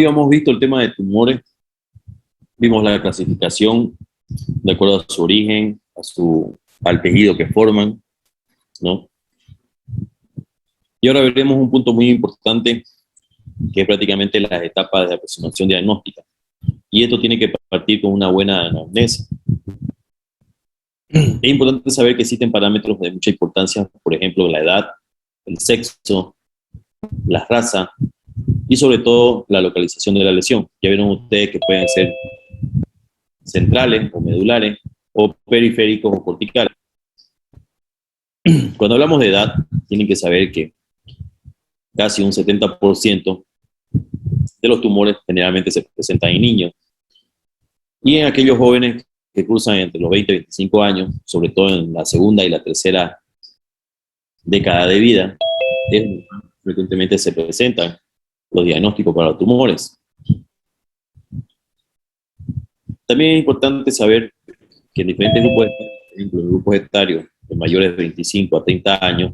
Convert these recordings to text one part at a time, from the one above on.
habíamos visto el tema de tumores, vimos la clasificación de acuerdo a su origen, al tejido que forman, ¿no? Y ahora veremos un punto muy importante, que es prácticamente las etapas de aproximación diagnóstica. Y esto tiene que partir con una buena anamnesis. Es importante saber que existen parámetros de mucha importancia, por ejemplo, la edad, el sexo, la raza y sobre todo la localización de la lesión. Ya vieron ustedes que pueden ser centrales o medulares o periféricos o corticales. Cuando hablamos de edad, tienen que saber que casi un 70% de los tumores generalmente se presentan en niños. Y en aquellos jóvenes que cruzan entre los 20 y 25 años, sobre todo en la segunda y la tercera década de vida, frecuentemente se presentan los diagnósticos para los tumores. También es importante saber que en diferentes grupos, por ejemplo, grupos etarios de mayores de 25 a 30 años,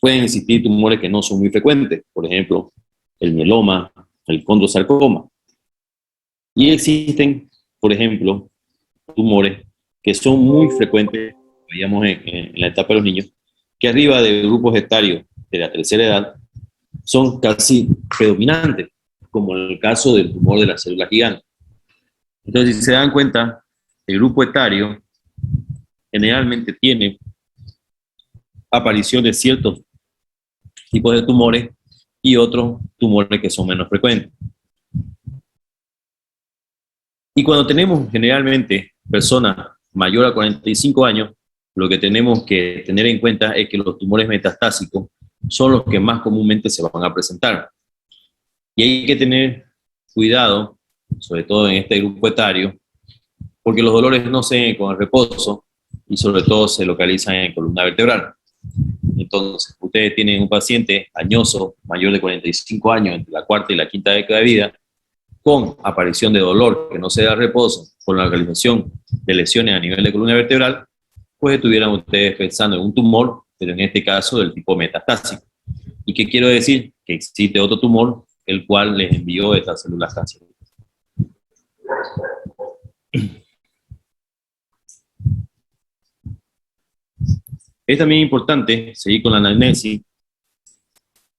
pueden existir tumores que no son muy frecuentes, por ejemplo, el mieloma, el condrosarcoma. Y existen, por ejemplo, tumores que son muy frecuentes, veíamos en la etapa de los niños, que arriba de grupos etarios de la tercera edad son casi predominantes, como en el caso del tumor de la célula gigante. Entonces, si se dan cuenta, el grupo etario generalmente tiene aparición de ciertos tipos de tumores y otros tumores que son menos frecuentes. Y cuando tenemos generalmente personas mayores a 45 años, lo que tenemos que tener en cuenta es que los tumores metastásicos son los que más comúnmente se van a presentar. Y hay que tener cuidado, sobre todo en este grupo etario, porque los dolores no se ven con el reposo y sobre todo se localizan en columna vertebral. Entonces, ustedes tienen un paciente añoso, mayor de 45 años, entre la cuarta y la quinta década de vida, con aparición de dolor que no se da reposo, con la localización de lesiones a nivel de columna vertebral, pues estuvieran ustedes pensando en un tumor, pero en este caso del tipo metastásico. ¿Y qué quiero decir? Que existe otro tumor, el cual les envió estas células cancerosas. Es también importante seguir con la anamnesis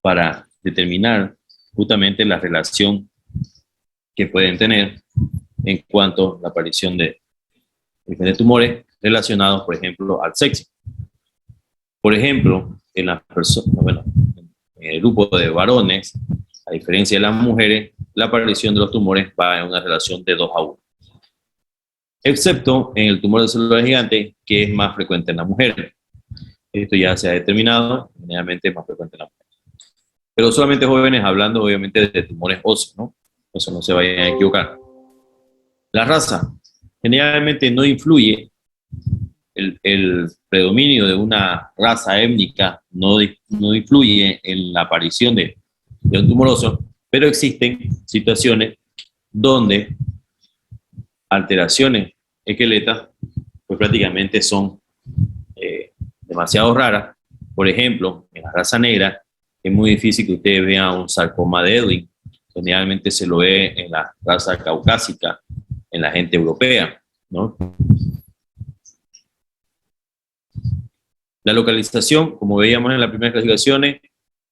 para determinar justamente la relación que pueden tener en cuanto a la aparición de diferentes tumores relacionados, por ejemplo, al sexo. Por ejemplo, en las personas, bueno, en el grupo de varones, a diferencia de las mujeres, la aparición de los tumores va en una relación de 2 a 1. Excepto en el tumor de célula gigante, que es más frecuente en las mujeres. Esto ya se ha determinado, generalmente es más frecuente en las mujeres. Pero solamente jóvenes, hablando obviamente de tumores óseos, ¿no? Eso no se vayan a equivocar. La raza generalmente no influye, el predominio de una raza étnica no influye en la aparición de un tumor óseo, pero existen situaciones donde alteraciones esqueletas pues prácticamente son demasiado raras. Por ejemplo, en la raza negra es muy difícil que ustedes vean un sarcoma de Ewing. Generalmente se lo ve en la raza caucásica, en la gente europea, ¿no? La localización, como veíamos en las primeras clasificaciones,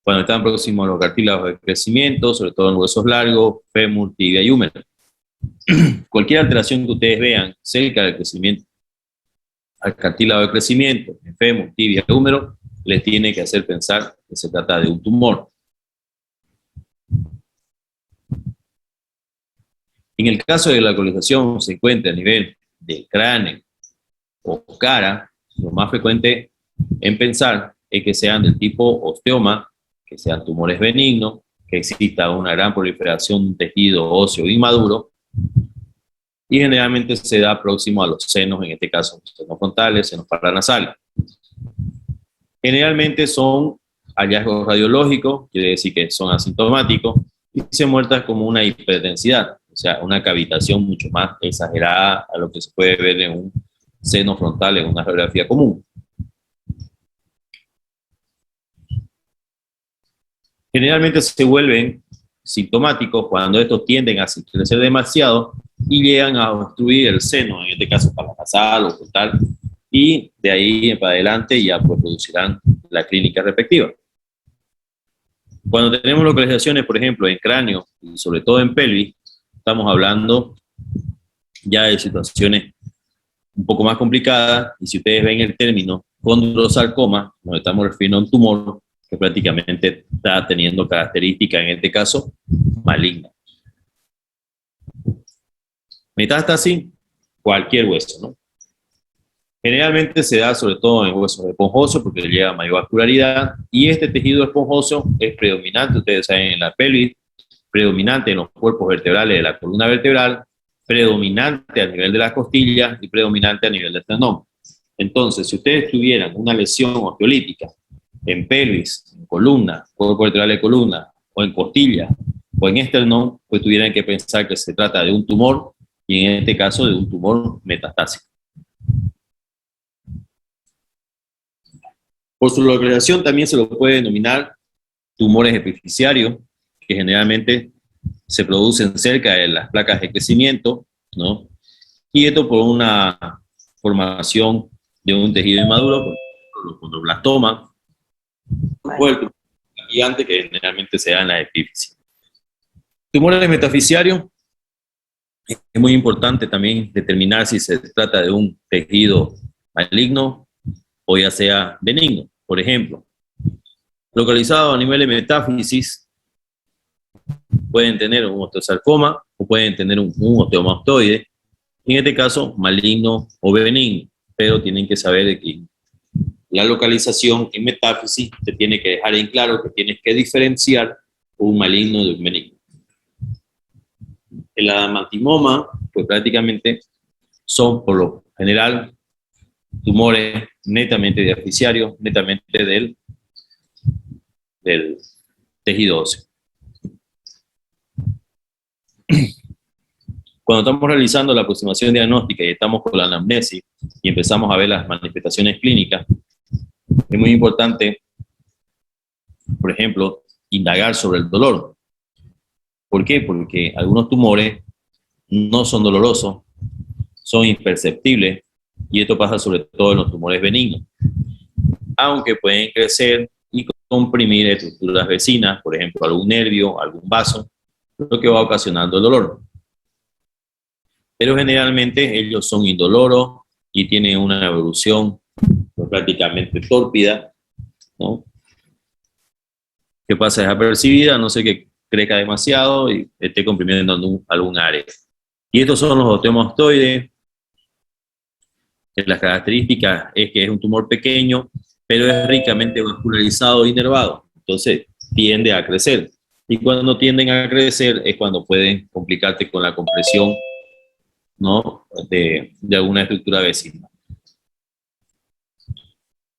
cuando están próximos a los cartílagos de crecimiento, sobre todo en huesos largos, fémur, tibia y húmero. Cualquier alteración que ustedes vean cerca del crecimiento, al cartílago de crecimiento, en fémur, tibia y húmero, les tiene que hacer pensar que se trata de un tumor. En el caso de la localización se encuentra a nivel del cráneo o cara, lo más frecuente en pensar es que sean del tipo osteoma, que sean tumores benignos, que exista una gran proliferación de un tejido óseo inmaduro, y generalmente se da próximo a los senos, en este caso senos frontales, senos paranasales. Generalmente son hallazgos radiológicos, quiere decir que son asintomáticos, y se muestran como una hiperdensidad, o sea, una cavitación mucho más exagerada a lo que se puede ver en un seno frontal en una radiografía común. Generalmente se sintomáticos cuando estos tienden a crecer demasiado y llegan a obstruir el seno, en este caso paranasal o frontal, y de ahí para adelante ya pues producirán la clínica respectiva. Cuando tenemos localizaciones, por ejemplo, en cráneo y sobre todo en pelvis, estamos hablando ya de situaciones un poco más complicadas, y si ustedes ven el término condrosarcoma, nos estamos refiriendo a un tumor que prácticamente está teniendo características, en este caso, malignas. Metástasis, cualquier hueso, ¿no? Generalmente se da sobre todo en huesos esponjosos porque lleva mayor vascularidad, y este tejido esponjoso es predominante, ustedes saben, en la pelvis, predominante en los cuerpos vertebrales de la columna vertebral, predominante a nivel de las costillas y predominante a nivel del esternón. Entonces, si ustedes tuvieran una lesión osteolítica en pelvis, en columna, cuerpo vertebral de columna, o en costilla, o en esternón, pues tuvieran que pensar que se trata de un tumor, y en este caso de un tumor metastásico. Por su localización también se lo puede denominar tumores epifisiarios, que generalmente se producen cerca de las placas de crecimiento, ¿no? Y esto por una formación de un tejido inmaduro, por ejemplo, los condroblastomas, o el tumor gigante que generalmente se da en la epífisis. Tumores metafisiarios, es muy importante también determinar si se trata de un tejido maligno o ya sea benigno. Por ejemplo, localizado a nivel de metáfisis, pueden tener un osteosarcoma o pueden tener un osteomastoide, en este caso maligno o benigno, pero tienen que saber de que la localización en metáfisis te tiene que dejar en claro que tienes que diferenciar un maligno de un benigno. El adamantimoma, pues prácticamente son por lo general tumores netamente diapficiarios, netamente del tejido óseo. Cuando estamos realizando la aproximación diagnóstica y estamos con la anamnesis y empezamos a ver las manifestaciones clínicas, es muy importante, por ejemplo, indagar sobre el dolor. ¿Por qué? Porque algunos tumores no son dolorosos, son imperceptibles, y esto pasa sobre todo en los tumores benignos, aunque pueden crecer y comprimir estructuras vecinas, por ejemplo, algún nervio, algún vaso, lo que va ocasionando el dolor. Pero generalmente ellos son indoloros y tienen una evolución pues, prácticamente tórpida, ¿no? Que pasa desapercibida, no sé, que crezca demasiado y esté comprimiendo algún área. Y estos son los osteomastoides, que las características es que es un tumor pequeño, pero es ricamente vascularizado e inervado, entonces tiende a crecer. Y cuando tienden a crecer es cuando pueden complicarte con la compresión, ¿no? de alguna estructura vecina.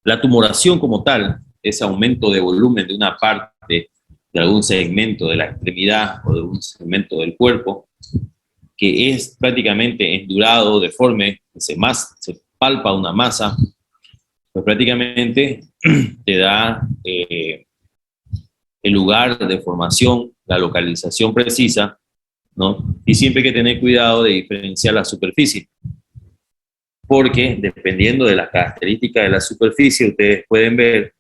La tumoración como tal, ese aumento de volumen de una parte de algún segmento de la extremidad o de un segmento del cuerpo, que es prácticamente endurado, deforme, se palpa una masa, pues prácticamente te da el lugar de formación, la localización precisa, ¿no? Y siempre hay que tener cuidado de diferenciar la superficie, porque dependiendo de las características de la superficie, ustedes pueden ver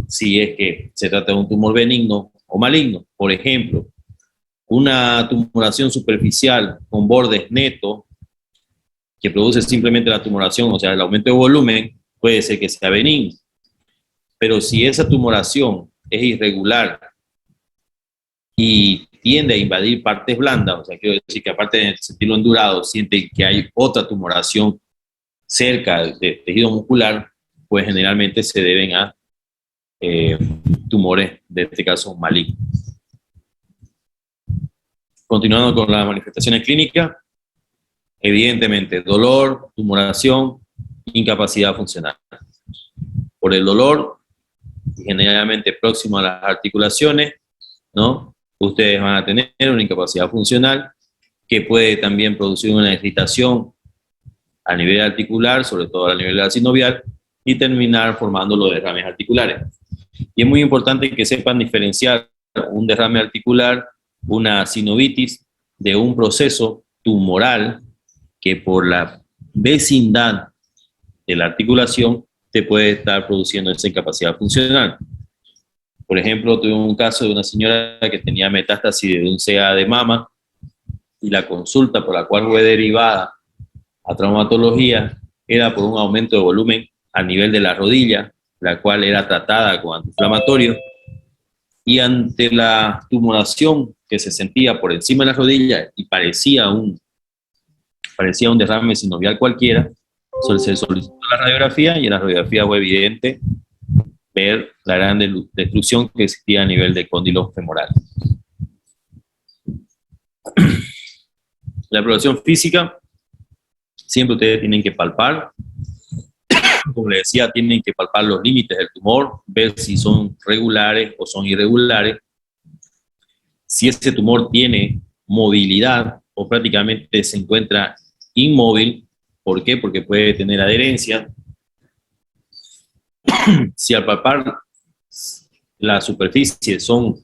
si es que se trata de un tumor benigno o maligno. Por ejemplo, una tumoración superficial con bordes netos, que produce simplemente la tumoración, o sea, el aumento de volumen, puede ser que sea benigno. Pero si esa tumoración es irregular y tiende a invadir partes blandas, o sea, quiero decir que aparte de sentirlo endurado, sienten que hay otra tumoración cerca del tejido muscular, pues generalmente se deben a tumores, de este caso malignos. Continuando con las manifestaciones clínicas, evidentemente dolor, tumoración, incapacidad funcional. Por el dolor, generalmente próximo a las articulaciones, ¿no? Ustedes van a tener una incapacidad funcional que puede también producir una irritación a nivel articular, sobre todo a nivel de la sinovial, y terminar formando los derrames articulares. Y es muy importante que sepan diferenciar un derrame articular una sinovitis de un proceso tumoral que por la vecindad de la articulación te puede estar produciendo esa incapacidad funcional. Por ejemplo, tuve un caso de una señora que tenía metástasis de un CA de mama y la consulta por la cual fue derivada a traumatología era por un aumento de volumen a nivel de la rodilla, la cual era tratada con antiinflamatorio, y ante la tumoración que se sentía por encima de la rodilla y parecía un derrame sinovial cualquiera, se solicitó la radiografía y en la radiografía fue evidente ver la gran destrucción que existía a nivel de cóndilo femoral. La evaluación física, siempre ustedes tienen que palpar. Como les decía, tienen que palpar los límites del tumor, ver si son regulares o son irregulares. Si ese tumor tiene movilidad o prácticamente se encuentra inmóvil, ¿por qué? Porque puede tener adherencia. Si al palpar la superficie son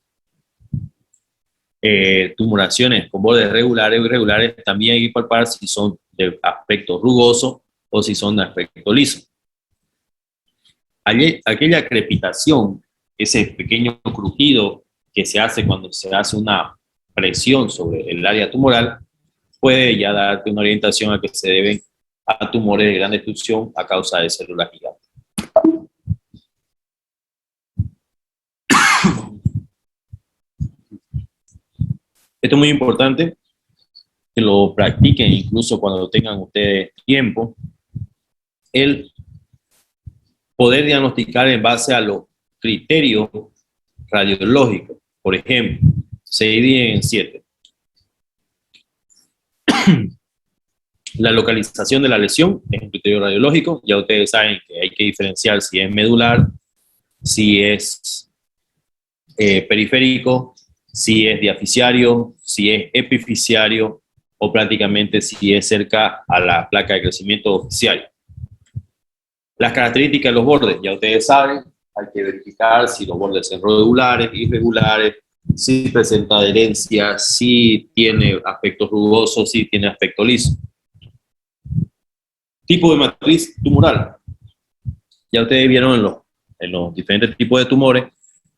tumoraciones con bordes regulares o irregulares, también hay que palpar si son de aspecto rugoso o si son de aspecto liso. Aquella crepitación, ese pequeño crujido que se hace cuando se hace una presión sobre el área tumoral, puede ya darte una orientación a que se deben a tumores de gran destrucción a causa de células gigantes. Esto es muy importante que lo practiquen incluso cuando tengan ustedes tiempo, el poder diagnosticar en base a los criterios radiológicos. Por ejemplo, se dividen en 7. La localización de la lesión es un criterio radiológico. Ya ustedes saben que hay que diferenciar si es medular, si es periférico, si es diaficiario, si es epifisiario o prácticamente si es cerca a la placa de crecimiento oficial. Las características de los bordes, ya ustedes saben, hay que verificar si los bordes son regulares, irregulares, si presenta adherencia, si tiene aspecto rugoso, si tiene aspecto liso. Tipo de matriz tumoral. Ya ustedes vieron en los diferentes tipos de tumores,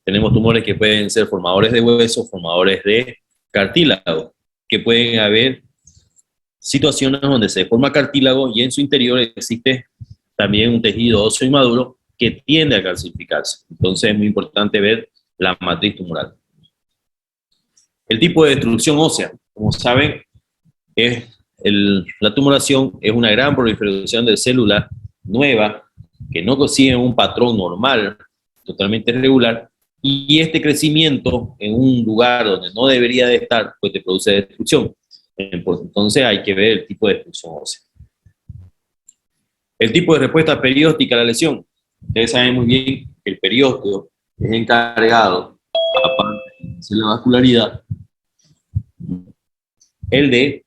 tenemos tumores que pueden ser formadores de hueso, formadores de cartílago, que pueden haber situaciones donde se forma cartílago y en su interior existe también un tejido óseo inmaduro que tiende a calcificarse. Entonces es muy importante ver la matriz tumoral. El tipo de destrucción ósea, como saben, la tumoración es una gran proliferación de células nuevas que no consiguen un patrón normal, totalmente regular, y este crecimiento en un lugar donde no debería de estar, pues te produce destrucción. Entonces hay que ver el tipo de destrucción ósea. El tipo de respuesta perióstica a la lesión. Ustedes saben muy bien que el periósteo es encargado, aparte de la vascularidad, el de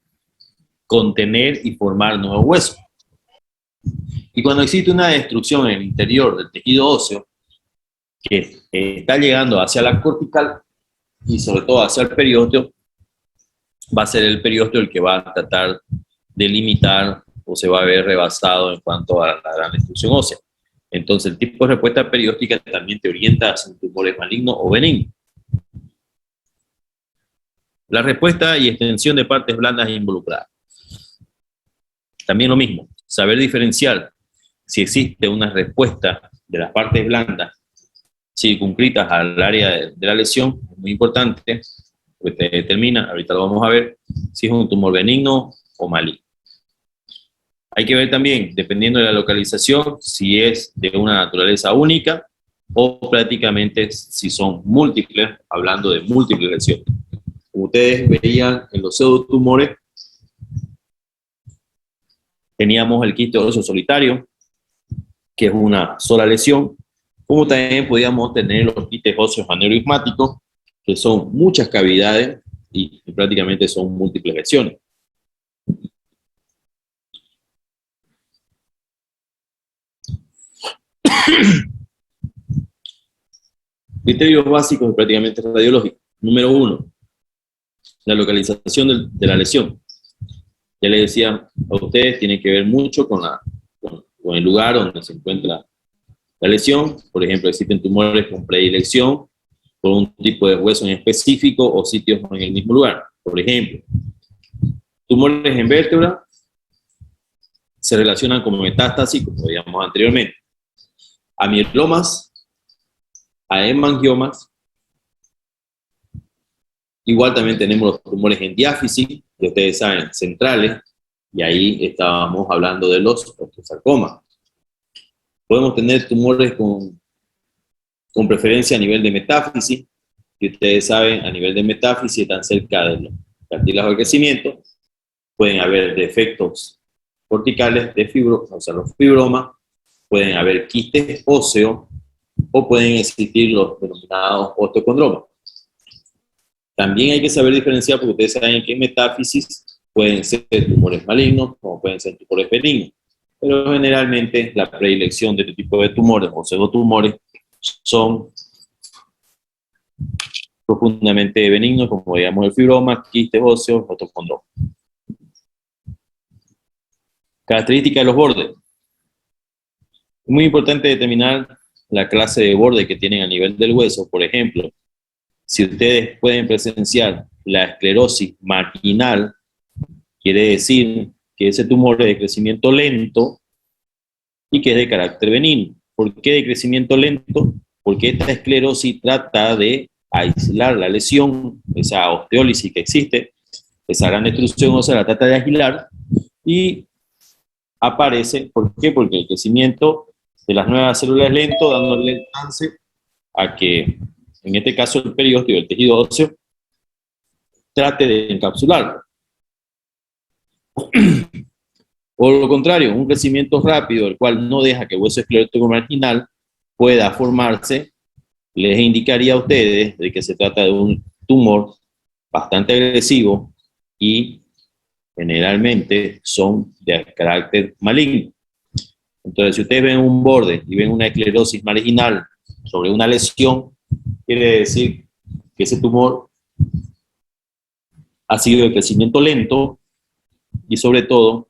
contener y formar nuevos huesos. Y cuando existe una destrucción en el interior del tejido óseo, que está llegando hacia la cortical y sobre todo hacia el periósteo, va a ser el periósteo el que va a tratar de limitar o se va a ver rebasado en cuanto a la gran destrucción ósea. Entonces, el tipo de respuesta perióstica también te orienta hacia un tumor maligno o benigno. La respuesta y extensión de partes blandas involucradas. También lo mismo, saber diferenciar si existe una respuesta de las partes blandas circunscritas al área de la lesión, es muy importante, porque te determina, ahorita lo vamos a ver, si es un tumor benigno o maligno. Hay que ver también, dependiendo de la localización, si es de una naturaleza única o prácticamente si son múltiples, hablando de múltiples lesiones. Como ustedes veían en los pseudotumores, teníamos el quiste óseo solitario, que es una sola lesión, como también podíamos tener los quistes óseos aneurismáticos, que son muchas cavidades y prácticamente son múltiples lesiones. Criterios básicos y prácticamente radiológicos. Número 1, la localización de la lesión. Ya les decía a ustedes, tiene que ver mucho con el lugar donde se encuentra la lesión. Por ejemplo, existen tumores con predilección por un tipo de hueso en específico o sitios en el mismo lugar. Por ejemplo, tumores en vértebra se relacionan con metástasis, como veíamos anteriormente, a mielomas, a hemangiomas. Igual también tenemos los tumores en diáfisis, que ustedes saben, centrales, y ahí estábamos hablando de los osteosarcomas. Podemos tener tumores con preferencia a nivel de metáfisis, que ustedes saben, a nivel de metáfisis están cerca de los cartílagos de crecimiento. Pueden haber defectos corticales de o sea, los fibromas, pueden haber quistes óseos, o pueden existir los denominados osteocondromas. También hay que saber diferenciar, porque ustedes saben que en metáfisis pueden ser tumores malignos, como pueden ser tumores benignos. Pero generalmente la predilección de este tipo de tumores o pseudotumores son profundamente benignos, como veíamos el fibroma, quistes óseos, osteocondromas. Características de los bordes. Es muy importante determinar la clase de borde que tienen a nivel del hueso. Por ejemplo, si ustedes pueden presenciar la esclerosis marginal, quiere decir que ese tumor es de crecimiento lento y que es de carácter benigno. ¿Por qué de crecimiento lento? Porque esta esclerosis trata de aislar la lesión, esa osteólisis que existe, esa gran destrucción ósea la trata de aislar y aparece. ¿Por qué? Porque el crecimiento de las nuevas células es lento, dándole chance a que, en este caso, el periósteo, el tejido óseo, trate de encapsularlo. O lo contrario, un crecimiento rápido, el cual no deja que el hueso esclerótico marginal pueda formarse, les indicaría a ustedes de que se trata de un tumor bastante agresivo y generalmente son de carácter maligno. Entonces, si ustedes ven un borde y ven una esclerosis marginal sobre una lesión, quiere decir que ese tumor ha sido de crecimiento lento y sobre todo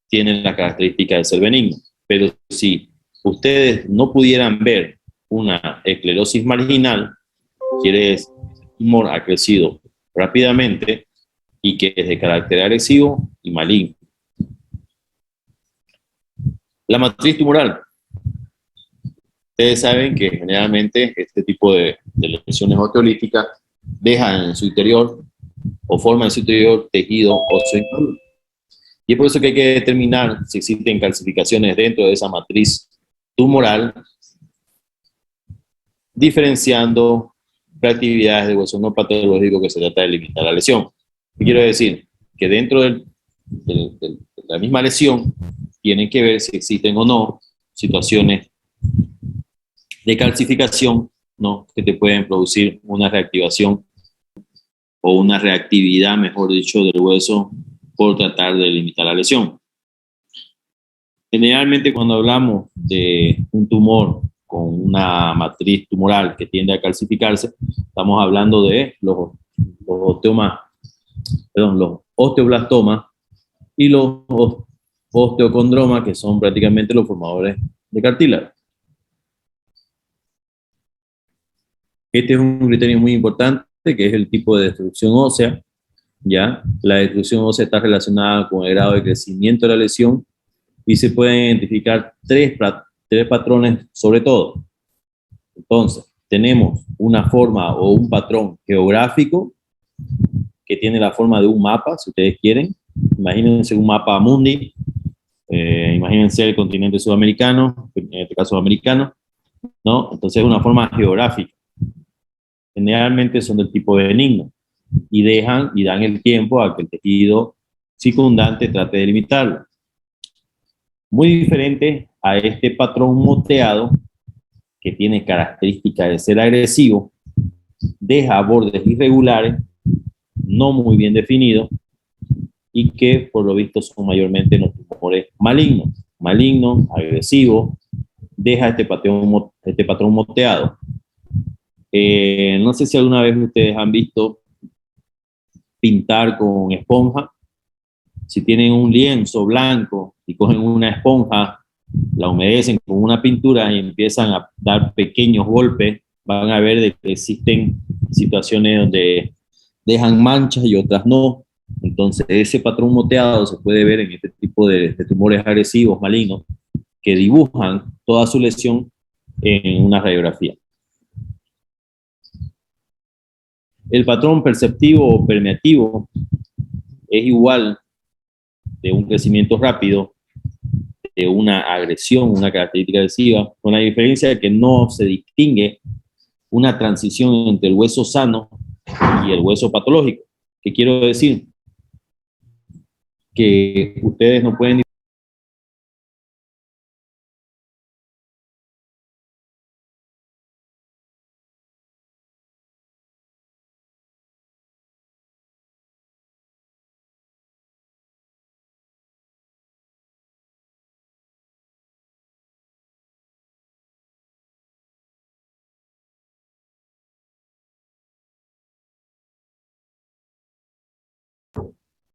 tienen la característica de ser benigno. Pero si ustedes no pudieran ver una esclerosis marginal, quiere decir que el tumor ha crecido rápidamente y que es de carácter agresivo y maligno. La matriz tumoral. Ustedes saben que generalmente este tipo de lesiones osteolíticas dejan en su interior o forman en su interior tejido óseo inmaduro. Y es por eso que hay que determinar si existen calcificaciones dentro de esa matriz tumoral, diferenciando actividades de hueso no patológico que se trata de limitar la lesión. ¿Qué quiero decir? Que dentro de la misma lesión tienen que ver si existen o no situaciones de calcificación, ¿no?, que te pueden producir una reactivación o una reactividad, mejor dicho, del hueso por tratar de limitar la lesión. Generalmente cuando hablamos de un tumor con una matriz tumoral que tiende a calcificarse, estamos hablando de los osteoblastomas y los osteocondromas, que son prácticamente los formadores de cartílago. Este es un criterio muy importante, que es el tipo de destrucción ósea. ¿Ya? La destrucción ósea está relacionada con el grado de crecimiento de la lesión y se pueden identificar tres patrones sobre todo. Entonces, tenemos una forma o un patrón geográfico que tiene la forma de un mapa, si ustedes quieren. Imagínense un mapa mundi, imagínense el continente sudamericano, en este caso americano, ¿no? Entonces es una forma geográfica. Generalmente son del tipo benigno y dan el tiempo a que el tejido circundante trate de limitarlo. Muy diferente a este patrón moteado, que tiene características de ser agresivo, deja bordes irregulares, no muy bien definidos, y que por lo visto son mayormente los tumores malignos, agresivos, deja este patrón moteado. No sé si alguna vez ustedes han visto pintar con esponja. Si tienen un lienzo blanco y cogen una esponja, la humedecen con una pintura y empiezan a dar pequeños golpes, van a ver de que existen situaciones donde dejan manchas y otras no. Entonces, ese patrón moteado se puede ver en este tipo de tumores agresivos malignos que dibujan toda su lesión en una radiografía. El patrón perceptivo o permeativo es igual de un crecimiento rápido, de una agresión, una característica agresiva, con la diferencia de que no se distingue una transición entre el hueso sano y el hueso patológico. ¿Qué quiero decir? Que ustedes no pueden.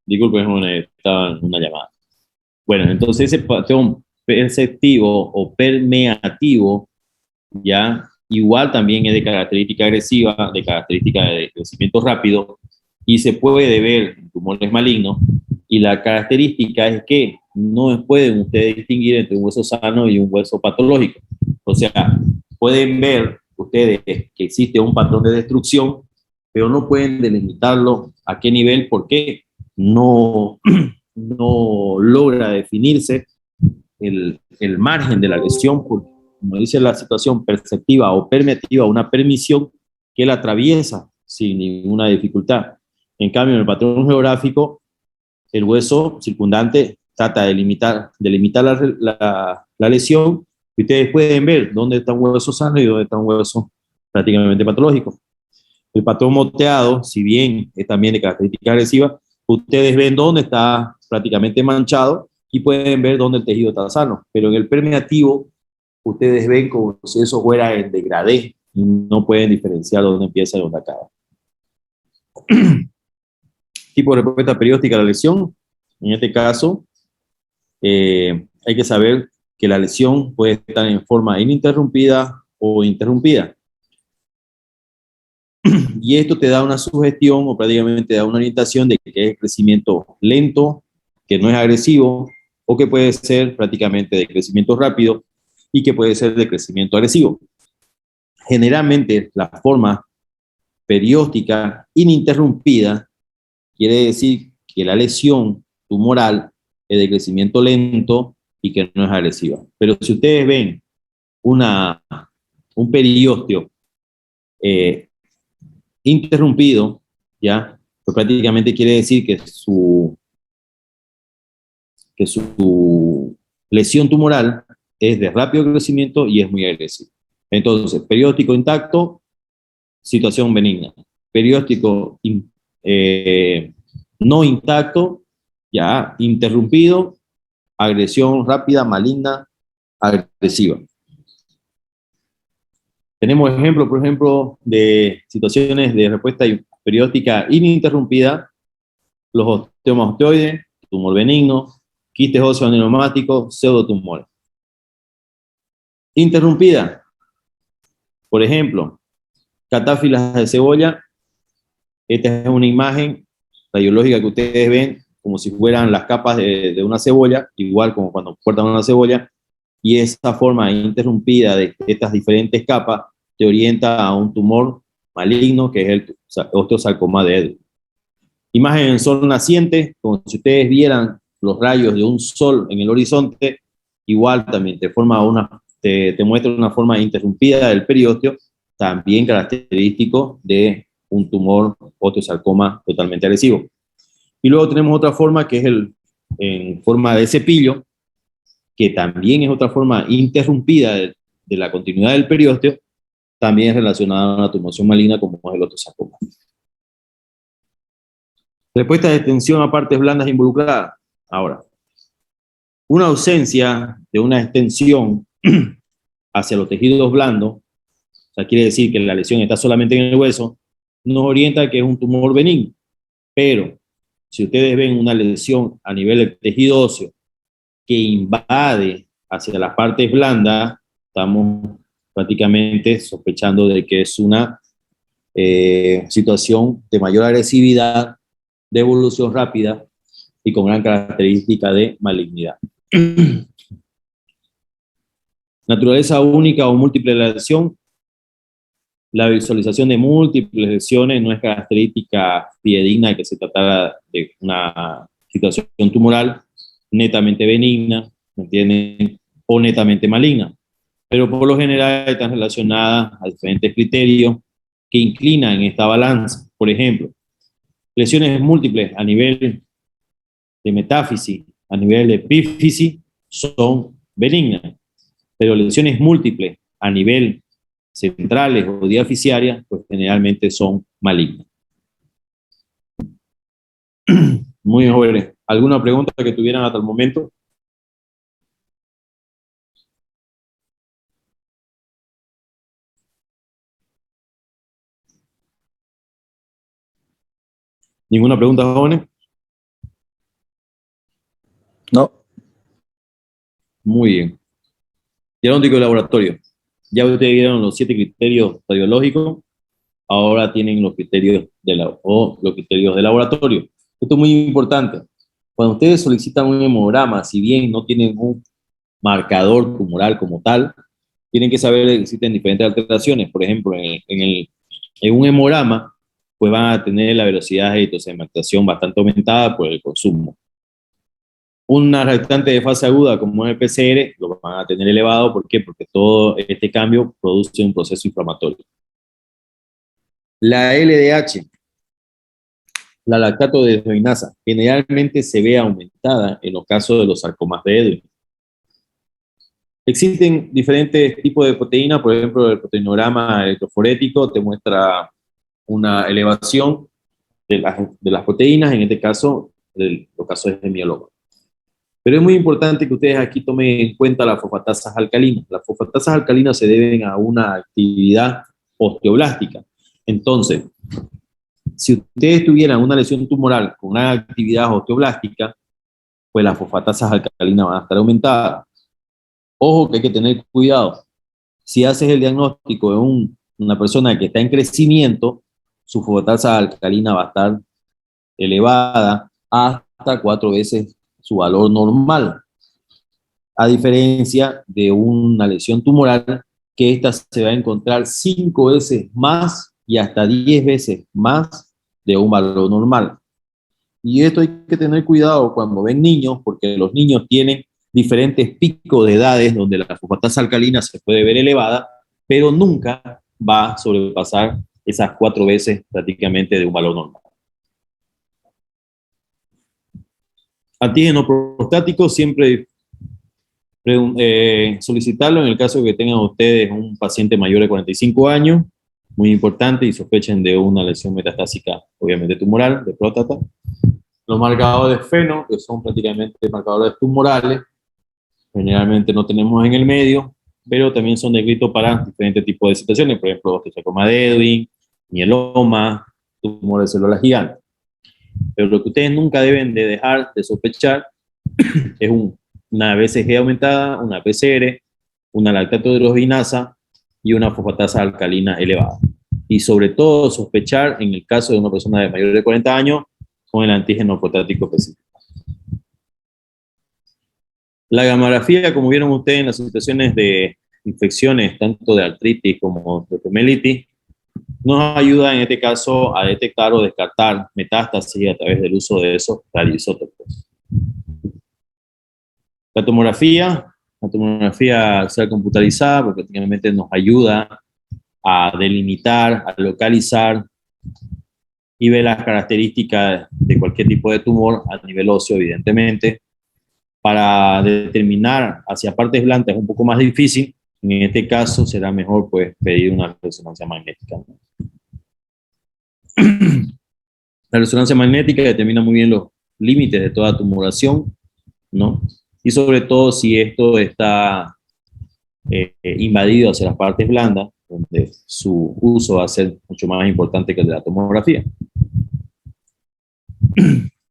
Disculpen, estaba en una llamada. Bueno, entonces ese patrón perceptivo o permeativo ya igual también es de característica agresiva, de característica de crecimiento rápido, y se puede ver en tumores malignos, y la característica es que no pueden ustedes distinguir entre un hueso sano y un hueso patológico. O sea, pueden ver ustedes que existe un patrón de destrucción, pero no pueden delimitarlo a qué nivel, porque no, no logra definirse el margen de la lesión, porque, como dice la situación perceptiva o permeativa, una permisión que la atraviesa sin ninguna dificultad. En cambio, en el patrón geográfico, el hueso circundante trata de limitar la lesión, y ustedes pueden ver dónde está un hueso sano y dónde está un hueso prácticamente patológico. El patrón moteado, si bien es también de característica agresiva, ustedes ven dónde está prácticamente manchado y pueden ver dónde el tejido está sano. Pero en el permeativo, ustedes ven como si eso fuera en degradé y no pueden diferenciar dónde empieza y dónde acaba. Tipo de respuesta periódica a la lesión. En este caso, hay que saber que la lesión puede estar en forma ininterrumpida o interrumpida. Y esto te da una sugestión o prácticamente da una orientación de que es crecimiento lento, que no es agresivo, o que puede ser prácticamente de crecimiento rápido y que puede ser de crecimiento agresivo. Generalmente la forma periódica ininterrumpida quiere decir que la lesión tumoral es de crecimiento lento y que no es agresiva. Pero si ustedes ven un periósteo interrumpido, ¿ya? Pues prácticamente quiere decir que su lesión tumoral es de rápido crecimiento y es muy agresiva. Entonces, perióstico intacto, situación benigna. Perióstico no intacto, ya interrumpido, agresión rápida, maligna, agresiva. Tenemos ejemplos, por ejemplo, de situaciones de respuesta periódica ininterrumpida: los osteomas osteoides, tumor benigno, quistes óseos neumáticos, pseudotumores. Interrumpida, por ejemplo, catáfilas de cebolla. Esta es una imagen radiológica que ustedes ven como si fueran las capas de una cebolla, igual como cuando cortan una cebolla, y esa forma interrumpida de estas diferentes capas te orienta a un tumor maligno que es el osteosarcoma de Eden. Imagen en sol naciente, como si ustedes vieran los rayos de un sol en el horizonte, igual también te muestra una forma interrumpida del periósteo, también característico de un tumor osteosarcoma totalmente agresivo. Y luego tenemos otra forma que es en forma de cepillo, que también es otra forma interrumpida de la continuidad del periósteo, también es relacionada a una tumoración maligna como es el osteosarcoma. Respuesta de extensión a partes blandas involucradas. Ahora, una ausencia de una extensión hacia los tejidos blandos, o sea, quiere decir que la lesión está solamente en el hueso, nos orienta a que es un tumor benigno. Pero si ustedes ven una lesión a nivel del tejido óseo que invade hacia las partes blandas, estamos prácticamente sospechando de que es una situación de mayor agresividad, de evolución rápida y con gran característica de malignidad. Naturaleza única o múltiple de la lesión. La visualización de múltiples lesiones no es característica fidedigna de que se tratara de una situación tumoral netamente benigna, ¿me entienden? O netamente maligna. Pero por lo general están relacionadas a diferentes criterios que inclinan en esta balanza. Por ejemplo, lesiones múltiples a nivel de metáfisis, a nivel de epífisis, son benignas, pero lesiones múltiples a nivel centrales o diaficiarias, pues generalmente son malignas. Muy jóvenes. ¿Alguna pregunta que tuvieran hasta el momento? ¿Ninguna pregunta, jóvenes? No. Muy bien. Diagnóstico de laboratorio. Ya ustedes vieron los 7 criterios radiológicos, ahora tienen los criterios los criterios de laboratorio. Esto es muy importante. Cuando ustedes solicitan un hemograma, si bien no tienen un marcador tumoral como tal, tienen que saber que existen diferentes alteraciones. Por ejemplo, en un hemograma, pues van a tener la velocidad de editosemactación bastante aumentada por el consumo. Una reactante de fase aguda como es el PCR lo van a tener elevado. ¿Por qué? Porque todo este cambio produce un proceso inflamatorio. La LDH, la lactato desdeoinasa, generalmente se ve aumentada en los casos de los sarcomas de Ewing. Existen diferentes tipos de proteínas, por ejemplo, el proteinograma electroforético te muestra una elevación de las proteínas, en este caso, los casos de mieloma. Pero es muy importante que ustedes aquí tomen en cuenta las fosfatasas alcalinas. Las fosfatasas alcalinas se deben a una actividad osteoblástica. Entonces, si ustedes tuvieran una lesión tumoral con una actividad osteoblástica, pues las fosfatasas alcalinas van a estar aumentadas. Ojo que hay que tener cuidado. Si haces el diagnóstico de una persona que está en crecimiento, su fosfatasa alcalina va a estar elevada hasta 4 veces su valor normal, a diferencia de una lesión tumoral que esta se va a encontrar 5 veces más y hasta 10 veces más de un valor normal. Y esto hay que tener cuidado cuando ven niños, porque los niños tienen diferentes picos de edades donde la fosfatasa alcalina se puede ver elevada, pero nunca va a sobrepasar esas 4 veces prácticamente de un valor normal. Antígeno prostático, siempre solicitarlo en el caso de que tengan ustedes un paciente mayor de 45 años, muy importante, y sospechen de una lesión metastásica, obviamente tumoral, de próstata. Los marcadores FeNO, que son prácticamente marcadores tumorales, generalmente no tenemos en el medio, pero también son descritos para diferentes tipos de situaciones, por ejemplo, osteosarcoma de Ewing, mieloma, tumor de células gigantes. Pero lo que ustedes nunca deben de dejar de sospechar es una BCG aumentada, una PCR, una lactato hidrogenasa y una fosfatasa alcalina elevada. Y sobre todo sospechar en el caso de una persona de mayor de 40 años con el antígeno prostático específico. La gamografía, como vieron ustedes en las situaciones de infecciones, tanto de artritis como de poliomielitis, nos ayuda en este caso a detectar o descartar metástasis a través del uso de esos radioisótopos. La tomografía axial computarizada, porque prácticamente nos ayuda a delimitar, a localizar y ver las características de cualquier tipo de tumor a nivel óseo, evidentemente. Para determinar hacia partes blancas es un poco más difícil. En este caso será mejor pues pedir una resonancia magnética. La resonancia magnética determina muy bien los límites de toda tumoración, ¿no? Y sobre todo si esto está invadido hacia las partes blandas, donde su uso va a ser mucho más importante que el de la tomografía.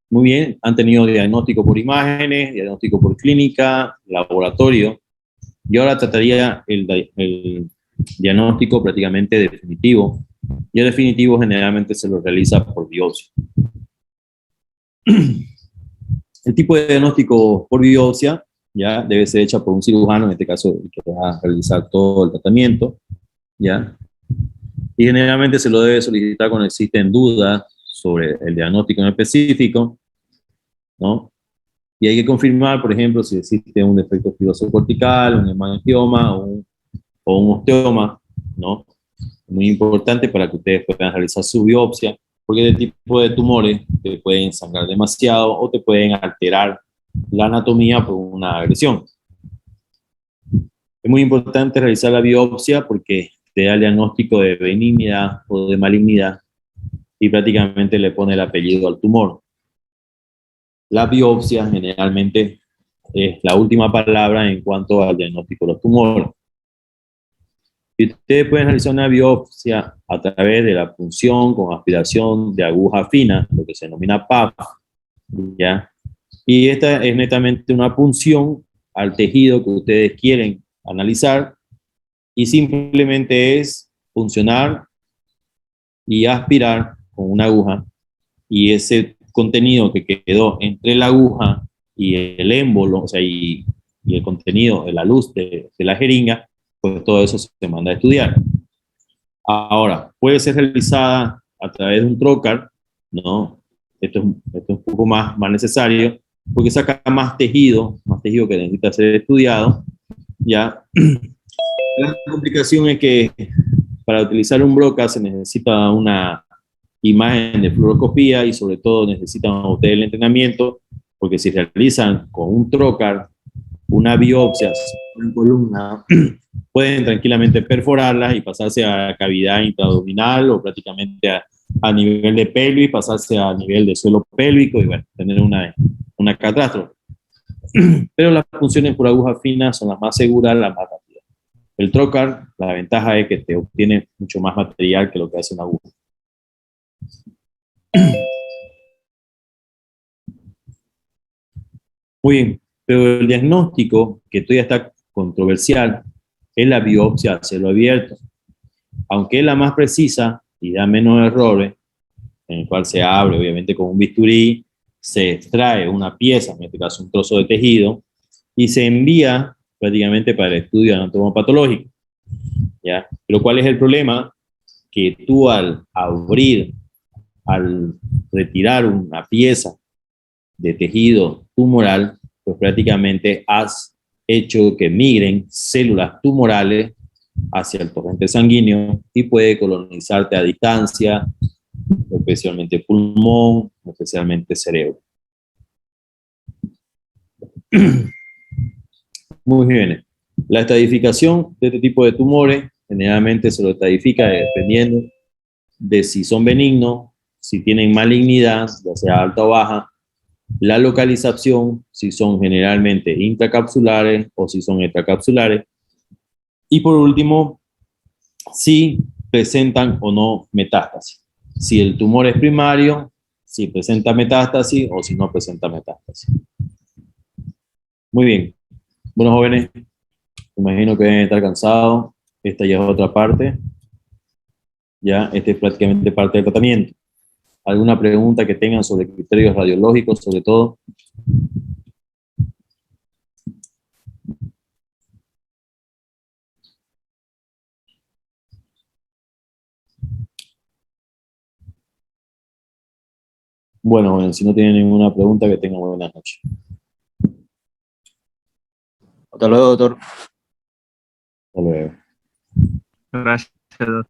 Muy bien, han tenido diagnóstico por imágenes, diagnóstico por clínica, laboratorio, y ahora trataría el diagnóstico prácticamente definitivo, y el definitivo generalmente se lo realiza por biopsia. El tipo de diagnóstico por biopsia ya debe ser hecha por un cirujano, en este caso el que va a realizar todo el tratamiento, ya, y generalmente se lo debe solicitar cuando existen dudas sobre el diagnóstico en específico, ¿no? Y hay que confirmar, por ejemplo, si existe un defecto fibroso cortical, un hemangioma o un osteoma, ¿no? Muy importante para que ustedes puedan realizar su biopsia, porque este tipo de tumores te pueden sangrar demasiado o te pueden alterar la anatomía por una agresión. Es muy importante realizar la biopsia porque te da el diagnóstico de benignidad o de malignidad y prácticamente le pone el apellido al tumor. La biopsia generalmente es la última palabra en cuanto al diagnóstico de los tumores. Y ustedes pueden realizar una biopsia a través de la punción con aspiración de aguja fina, lo que se denomina PAP, ¿ya? Y esta es netamente una punción al tejido que ustedes quieren analizar y simplemente es puncionar y aspirar con una aguja y ese contenido que quedó entre la aguja y el émbolo, o sea, y el contenido de la luz de la jeringa, pues todo eso se manda a estudiar. Ahora, puede ser realizada a través de un trocar, ¿no? Esto es un poco más necesario, porque saca más tejido que necesita ser estudiado, ¿ya? La complicación es que para utilizar un broca se necesita una imagen de fluoroscopía y sobre todo necesitan ustedes el entrenamiento, porque si realizan con un trocar una biopsia en columna, pueden tranquilamente perforarlas y pasarse a cavidad intraabdominal o prácticamente a nivel de pelvis, pasarse a nivel de suelo pélvico y bueno, tener una catástrofe. Pero las funciones por aguja fina son las más seguras, las más rápidas. El trocar, la ventaja es que te obtiene mucho más material que lo que hace una aguja. Muy bien, pero el diagnóstico, que todavía está controversial, es la biopsia a cielo abierto. Aunque es la más precisa y da menos errores, en el cual se abre obviamente con un bisturí, se extrae una pieza, en este caso un trozo de tejido, y se envía prácticamente para el estudio anatomopatológico, ¿ya? Pero ¿cuál es el problema? Que tú al abrir, al retirar una pieza de tejido tumoral, pues prácticamente has hecho que migren células tumorales hacia el torrente sanguíneo y puede colonizarte a distancia, especialmente pulmón, especialmente cerebro. Muy bien. La estadificación de este tipo de tumores generalmente se lo estadifica dependiendo de si son benignos, si tienen malignidad, ya sea alta o baja, la localización, si son generalmente intracapsulares o si son extracapsulares, y por último, si presentan o no metástasis. Si el tumor es primario, si presenta metástasis o si no presenta metástasis. Muy bien. Bueno, jóvenes, imagino que deben estar cansados. Esta ya es otra parte. Ya, este es prácticamente parte del tratamiento. ¿Alguna pregunta que tengan sobre criterios radiológicos, sobre todo? Bueno, si no tienen ninguna pregunta, que tengan buenas noches. Hasta luego, doctor. Hasta luego. Gracias, doctor.